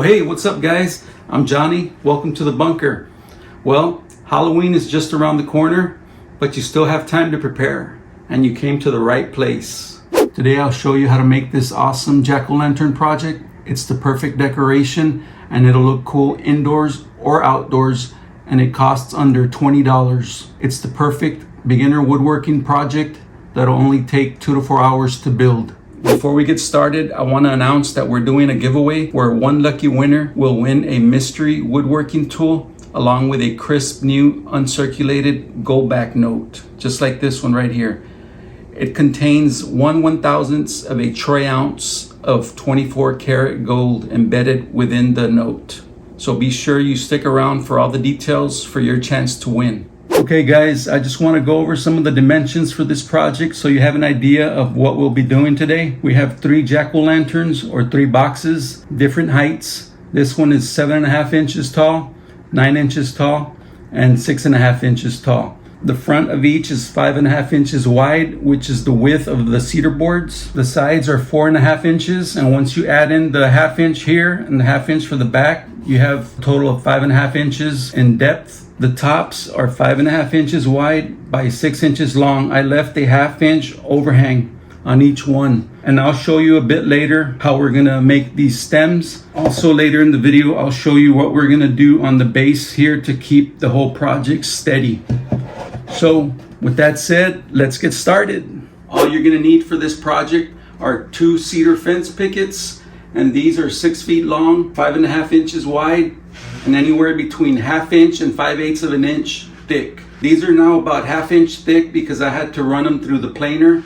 Oh, hey, what's up, guys? I'm Johnny. Welcome to the bunker. Well, Halloween is just around the corner, but you still have time to prepare, and you came to the right place. Today, I'll show you how to make this awesome jack-o'-lantern project. It's the perfect decoration, and it'll look cool indoors or outdoors, and it costs under $20. It's the perfect beginner woodworking project that'll only take 2 to 4 hours to build. Before we get started, I want to announce that we're doing a giveaway where one lucky winner will win a mystery woodworking tool along with a crisp new uncirculated go back note, just like this one right here. It contains 1/1000th of a troy ounce of 24 karat gold embedded within the note. So be sure you stick around for all the details for your chance to win. Okay guys, I just want to go over some of the dimensions for this project so you have an idea of what we'll be doing today. We have 3 jack-o'-lanterns or 3 boxes, different heights. This one is 7.5 inches tall, 9 inches tall, and 6.5 inches tall. The front of each is 5.5 inches wide, which is the width of the cedar boards. The sides are 4.5 inches, and once you add in the 1/2 inch here and the 1/2 inch for the back, you have a total of 5.5 inches in depth. The tops are 5.5 inches wide by 6 inches long. I left a 1/2 inch overhang on each one, and I'll show you a bit later how we're gonna make these stems. Also later in the video, I'll show you what we're gonna do on the base here to keep the whole project steady. So with that said, let's get started. All you're gonna need for this project are 2 cedar fence pickets, and these are 6 feet long, 5.5 inches wide, and anywhere between 1/2 inch and 5/8 of an inch thick. These are now about 1/2 inch thick because I had to run them through the planer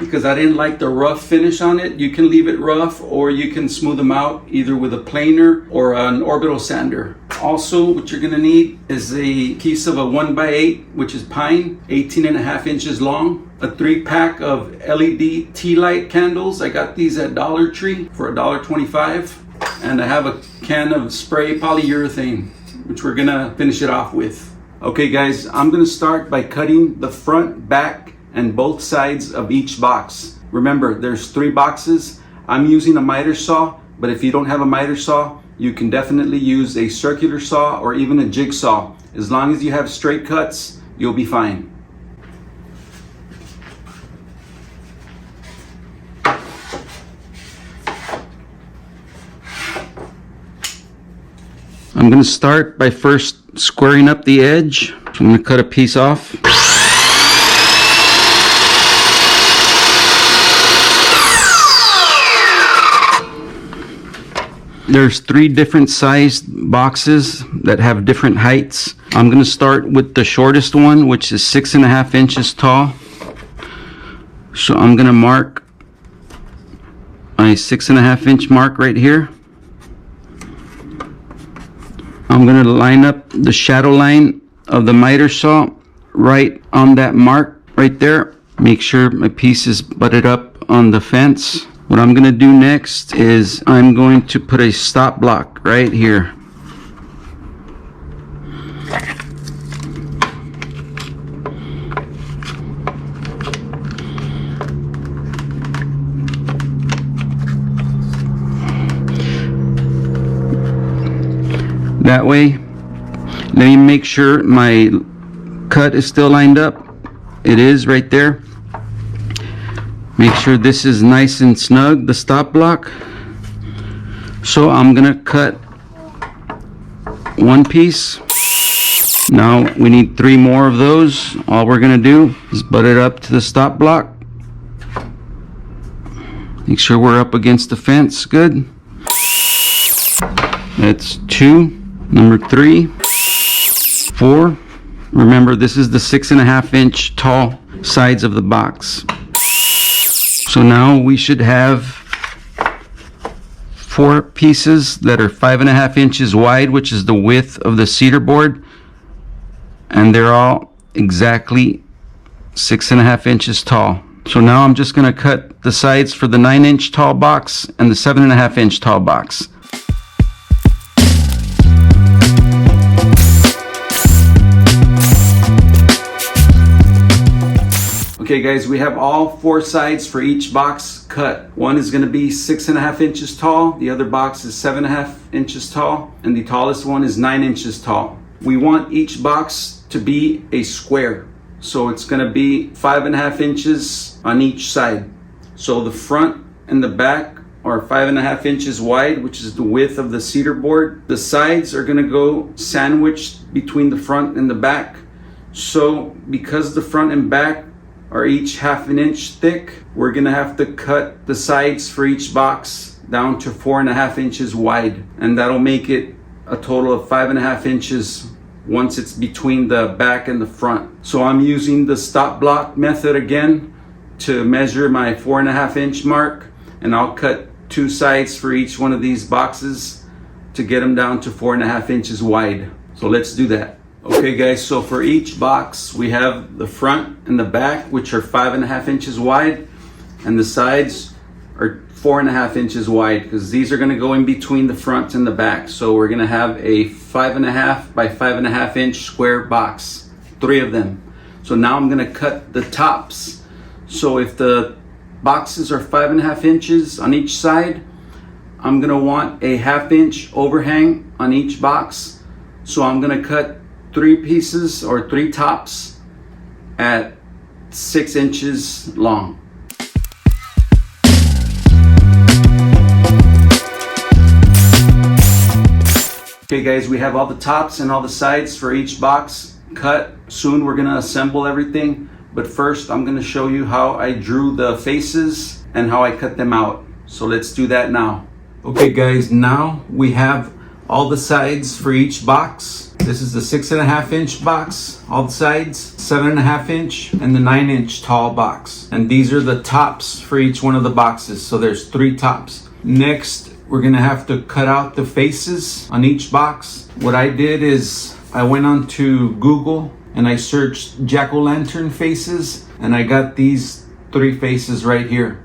because I didn't like the rough finish on it. You can leave it rough or you can smooth them out either with a planer or an orbital sander. Also, what you're gonna need is a piece of a 1x8, which is pine, 18.5 inches long, a 3-pack of LED tea light candles. I got these at Dollar Tree for $1.25. And I have a can of spray polyurethane, which we're gonna finish it off with. Okay guys, I'm gonna start by cutting the front, back, and both sides of each box. Remember, there's 3 boxes. I'm using a miter saw, but if you don't have a miter saw, you can definitely use a circular saw or even a jigsaw. As long as you have straight cuts, you'll be fine. I'm going to start by first squaring up the edge. So I'm going to cut a piece off. There's 3 different sized boxes that have different heights. I'm going to start with the shortest one, which is 6.5 inches tall. So I'm going to mark my 6.5 inch mark right here. I'm going to line up the shadow line of the miter saw right on that mark right there. Make sure my piece is butted up on the fence. What I'm going to do next is I'm going to put a stop block right here. That way, let me make sure my cut is still lined up. It is right there. Make sure this is nice and snug, the stop block. So I'm gonna cut 1 piece. Now we need 3 more of those. All we're gonna do is butt it up to the stop block. Make sure we're up against the fence, good. That's 2. Number 3, 4. Remember, this is the 6.5 inch tall sides of the box. So now we should have 4 pieces that are 5.5 inches wide, which is the width of the cedar board. And they're all exactly 6.5 inches tall. So now I'm just going to cut the sides for the 9 inch tall box and the 7.5 inch tall box. Okay Okay guys, we have all 4 sides for each box cut. One is going to be 6.5 inches tall, the other box is 7.5 inches tall, and the tallest one is 9 inches tall. We want each box to be a square, so it's going to be 5.5 inches on each side. So the front and the back are 5.5 inches wide, which is the width of the cedar board. The sides are going to go sandwiched between the front and the back. So because the front and back are each 1/2 inch thick, we're gonna have to cut the sides for each box down to 4.5 inches wide, and that'll make it a total of 5.5 inches once it's between the back and the front. So I'm using the stop block method again to measure my 4.5 inch mark, and I'll cut 2 sides for each one of these boxes to get them down to 4.5 inches wide. So let's do that. Okay guys, so for each box we have the front and the back, which are 5.5 inches wide, and the sides are 4.5 inches wide, because these are going to go in between the front and the back. So we're going to have a 5.5 by 5.5 inch square box, 3 of them. So now I'm going to cut the tops. So if the boxes are 5.5 inches on each side, I'm going to want a 1/2 inch overhang on each box. So I'm going to cut 3 pieces or 3 tops at 6 inches long. Okay guys, we have all the tops and all the sides for each box cut. Soon we're gonna assemble everything, but first I'm gonna show you how I drew the faces and how I cut them out. So let's do that now. Okay guys, now we have all the sides for each box. This is the 6.5 inch box, all the sides, 7.5 inch, and the 9 inch tall box. And these are the tops for each one of the boxes. So there's 3 tops. Next, we're gonna have to cut out the faces on each box. What I did is I went onto Google and I searched jack-o'-lantern faces, and I got these 3 faces right here.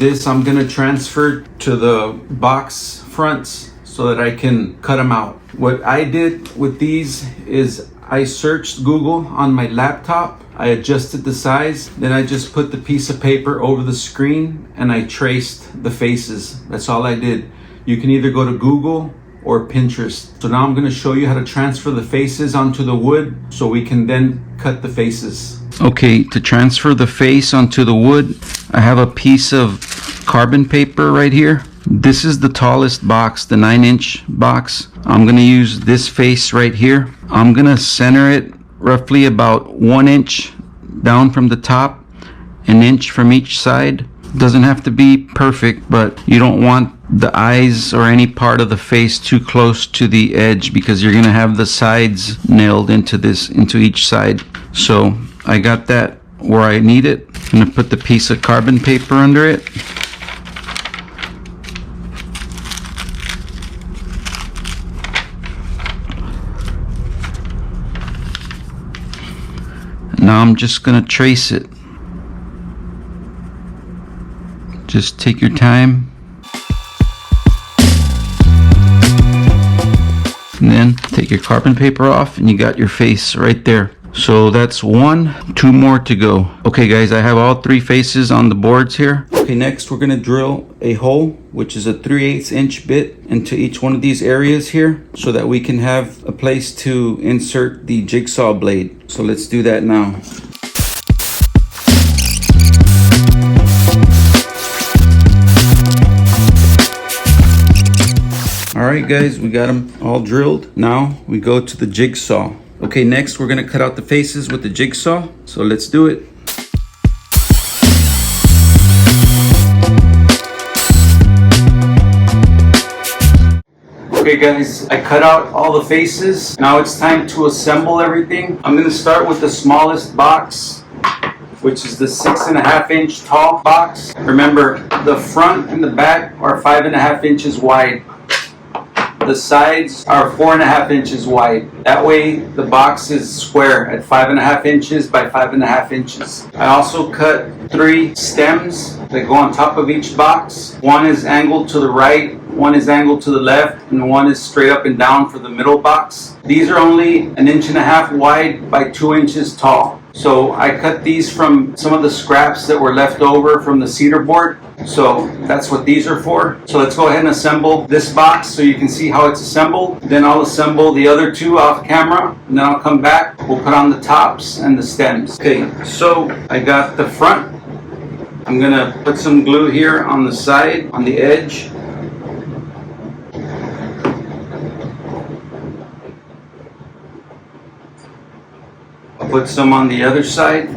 This I'm gonna transfer to the box fronts so that I can cut them out. What I did with these is I searched Google on my laptop, I adjusted the size, then I just put the piece of paper over the screen and I traced the faces. That's all I did. You can either go to Google or Pinterest. So now I'm gonna show you how to transfer the faces onto the wood so we can then cut the faces. Okay, to transfer the face onto the wood, I have a piece of carbon paper right here. This is the tallest box, the 9 inch box. I'm gonna use this face right here. I'm gonna center it roughly about 1 inch down from the top, 1 inch from each side. Doesn't have to be perfect, but you don't want the eyes or any part of the face too close to the edge, because you're gonna have the sides nailed into each side. So I got that where I need it. I'm gonna put the piece of carbon paper under it. Now I'm just gonna trace it. Just take your time. And then take your carbon paper off and you got your face right there. So that's 1, 2 more to go. Okay guys, I have all 3 faces on the boards here. Okay, next we're gonna drill a hole, which is a 3/8 inch bit, into each one of these areas here so that we can have a place to insert the jigsaw blade. So let's do that now. Alright guys, we got them all drilled. Now we go to the jigsaw. Okay, next we're gonna cut out the faces with the jigsaw. So let's do it. Okay guys, I cut out all the faces. Now it's time to assemble everything. I'm gonna start with the smallest box, which is the 6.5 inch tall box. Remember, the front and the back are 5.5 inches wide. The sides are 4.5 inches wide. That way the box is square at 5.5 inches by 5.5 inches. I also cut 3 stems that go on top of each box. One is angled to the right, one is angled to the left, and one is straight up and down for the middle box. These are only 1.5 inches wide by 2 inches tall. So I cut these from some of the scraps that were left over from the cedar board. So that's what these are for. So let's go ahead and assemble this box so you can see how it's assembled. Then I'll assemble the other two off camera, and then I'll come back. We'll put on the tops and the stems. Okay, so I got the front. I'm gonna put some glue here on the side, on the edge. I'll put some on the other side.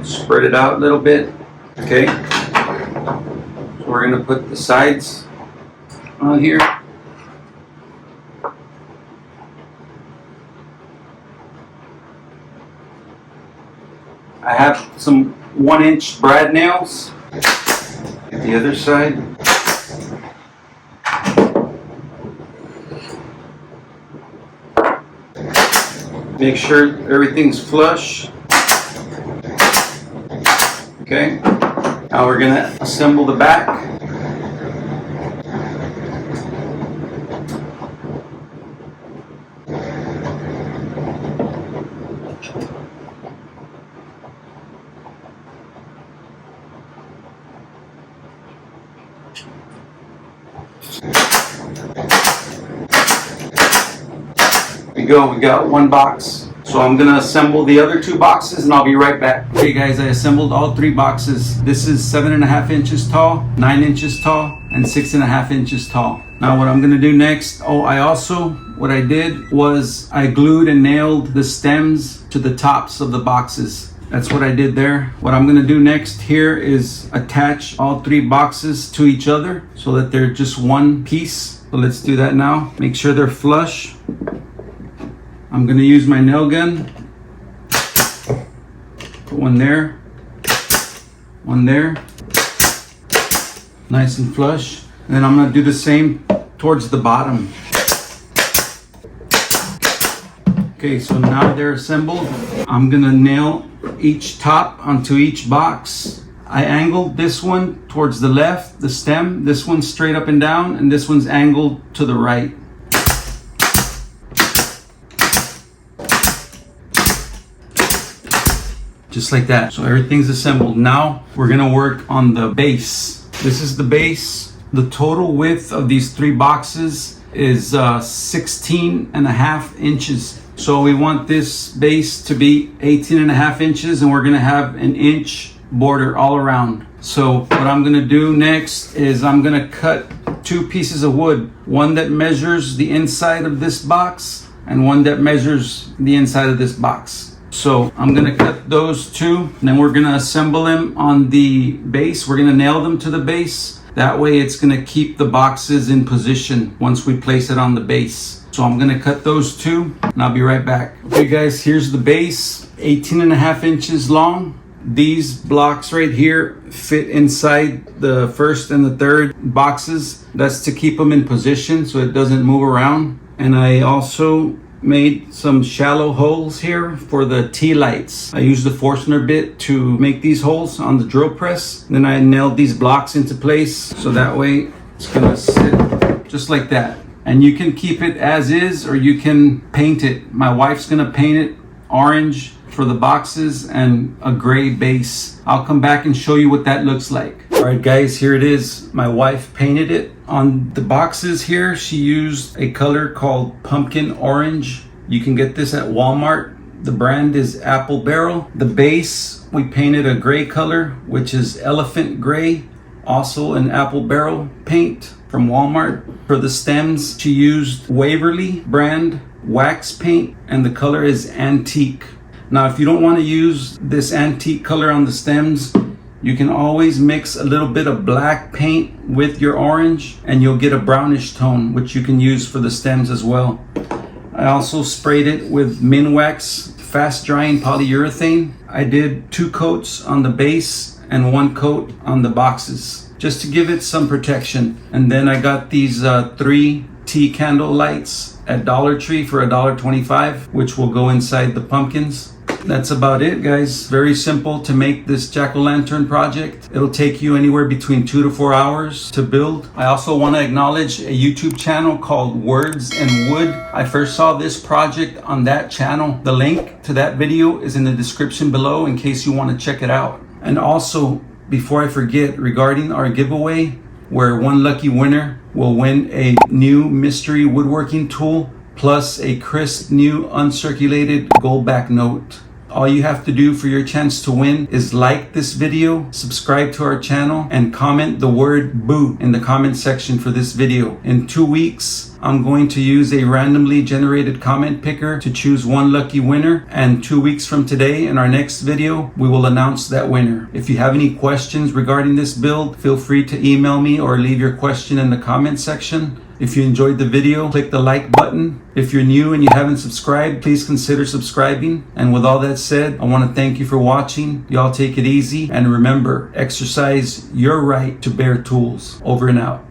Spread it out a little bit. Okay. So we're going to put the sides on here. I have some 1-inch brad nails. Get the other side. Make sure everything's flush. Okay, now we're going to assemble the back. There we go, we got one box. So I'm going to assemble the other two boxes and I'll be right back. Okay guys, I assembled all 3 boxes. This is 7.5 inches tall, 9 inches tall, and 6.5 inches tall. Now what I'm going to do next, what I did was I glued and nailed the stems to the tops of the boxes. That's what I did there. What I'm going to do next here is attach all 3 boxes to each other so that they're just one piece. So let's do that now. Make sure they're flush. I'm going to use my nail gun. Put one there, one there, nice and flush. And then I'm going to do the same towards the bottom. Okay, so now they're assembled. I'm going to nail each top onto each box. I angled this one towards the left, the stem. This one's straight up and down, and this one's angled to the right. Just like that. So everything's assembled. Now we're gonna work on the base. This is the base. The total width of these 3 boxes is 16.5 inches. So we want this base to be 18.5 inches, and we're gonna have an inch border all around. So what I'm gonna do next is I'm gonna cut 2 pieces of wood. One that measures the inside of this box and one that measures the inside of this box. So I'm gonna cut those 2, and then we're gonna assemble them on the base. We're gonna nail them to the base. That way it's gonna keep the boxes in position once we place it on the base. So I'm gonna cut those 2, and I'll be right back. Okay guys, here's the base, 18.5 inches long. These blocks right here fit inside the first and the third boxes. That's to keep them in position so it doesn't move around. And I also made some shallow holes here for the T-lights. I used the forstner bit to make these holes on the drill press. Then I nailed these blocks into place so that way it's gonna sit just like that. And you can keep it as is or you can paint it. My wife's gonna paint it orange for the boxes and a gray base. I'll come back and show you what that looks like. All right guys, here it is. My wife painted it. On the boxes here, she used a color called pumpkin orange. You can get this at Walmart. The brand is Apple Barrel. The base, we painted a gray color, which is elephant gray, also an Apple Barrel paint from Walmart. For the stems, she used Waverly brand wax paint, and the color is antique. Now, if you don't want to use this antique color on the stems, you can always mix a little bit of black paint with your orange and you'll get a brownish tone, which you can use for the stems as well. I also sprayed it with Minwax fast drying polyurethane. I did 2 coats on the base and 1 coat on the boxes just to give it some protection. And then I got these 3 tea candle lights at Dollar Tree for $1.25, which will go inside the pumpkins. That's about it, guys. Very simple to make this jack-o'-lantern project. It'll take you anywhere between 2 to 4 hours to build. I also want to acknowledge a YouTube channel called Words and Wood. I first saw this project on that channel. The link to that video is in the description below in case you want to check it out. And also, before I forget, regarding our giveaway, where one lucky winner will win a new mystery woodworking tool plus a crisp new uncirculated gold back note. All you have to do for your chance to win is like this video, subscribe to our channel, and comment the word boo in the comment section for this video. In 2 weeks, I'm going to use a randomly generated comment picker to choose one lucky winner, and 2 weeks from today in our next video, we will announce that winner. If you have any questions regarding this build, feel free to email me or leave your question in the comment section. If you enjoyed the video, click the like button. If you're new and you haven't subscribed, please consider subscribing. And with all that said, I want to thank you for watching. Y'all take it easy, and remember, exercise your right to bear tools. Over and out.